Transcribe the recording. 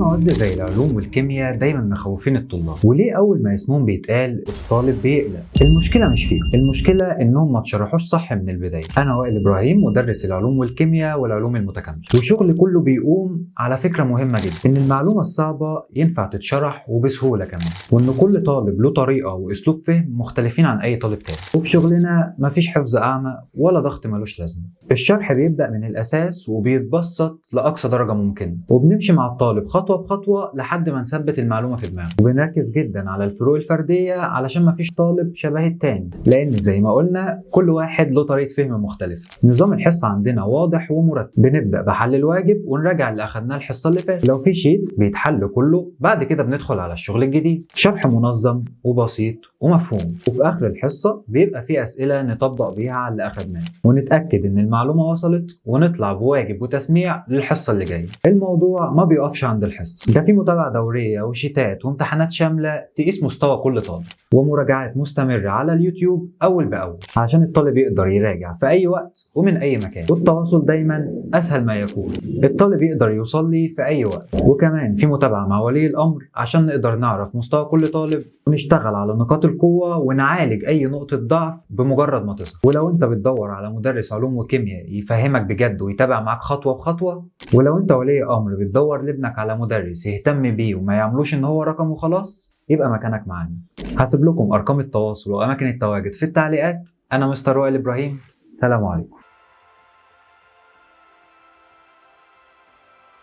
مواد زي العلوم والكيمياء دايما مخوفين الطلاب، وليه اول ما اسمهم بيتقال الطالب بيقلق؟ المشكله مش فيهم، المشكله انهم ما اتشرحوش صح من البدايه. انا وائل ابراهيم مدرس العلوم والكيمياء والعلوم المتكامله، وشغلي كله بيقوم على فكره مهمه جدا، ان المعلومه الصعبه ينفع تتشرح وبسهوله كمان، وان كل طالب له طريقه واسلوب فهم مختلفين عن اي طالب تاني. وفي شغلنا مفيش حفظ اعمى ولا ضغط ملوش لازمه. الشرح بيبدا من الاساس وبيتبسط لاقصى درجه ممكنه، وبنمشي مع الطالب خطوه بخطوه لحد ما نثبت المعلومه في دماغه، وبنركز جدا على الفروق الفرديه علشان مفيش طالب شبه التاني، لان زي ما قلنا كل واحد له طريقه فهم مختلفه. نظام الحصه عندنا واضح ومرتب، بنبدا بحل الواجب ونراجع اللي اخدناه الحصه اللي فاتت، لو في شيت بيتحل كله، بعد كده بندخل على الشغل الجديد. شرح منظم وبسيط ومفهوم، وفي اخر الحصه بيبقى في اسئله نطبق بيها على اللي اخدناه، ونتاكد ان المعلومه وصلت، ونطلع بواجب وتسميع للحصه اللي جايه. الموضوع ما بيقفش عند الحصه، ده في متابعه دوريه وشيتات وامتحانات شامله تقيس مستوى كل طالب، ومراجعات مستمره على اليوتيوب اول باول، عشان الطالب يقدر يراجع في اي وقت ومن اي مكان. والتواصل دايما اسهل ما يكون، الطالب يقدر يوصل لي في اي وقت. وكمان في متابعه مع ولي الامر عشان نقدر نعرف مستوى كل طالب، ونشتغل على نقاط القوه ونعالج اي نقطه ضعف بمجرد ما تظهر. ولو انت بتدور على مدرس علوم وكيمياء يفهمك بجد ويتابع معاك خطوه بخطوه، ولو انت ولي امر بتدور لابنك على مدرس يهتم بيه وما يعملوش ان هو رقم وخلاص، يبقى مكانك معانا. هسيب لكم ارقام التواصل واماكن التواجد في التعليقات. انا مستر وائل ابراهيم، سلام عليكم.